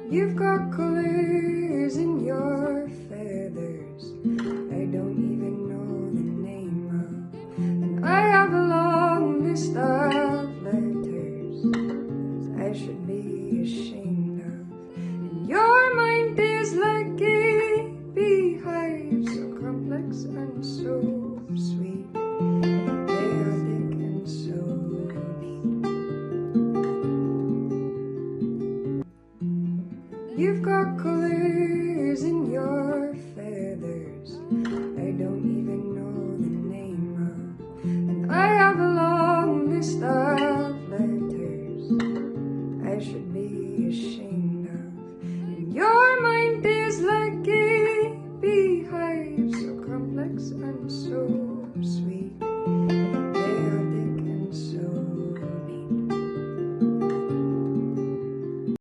You've got colors in your feathers I don't even know the name of, and I have a long list of letters I should be ashamed of. And your mind is like a beehive, so complex and so sweet, chaotic and so neat. You've got colors in your feathers I don't even know the name of, and I have a long list of letters I should be ashamed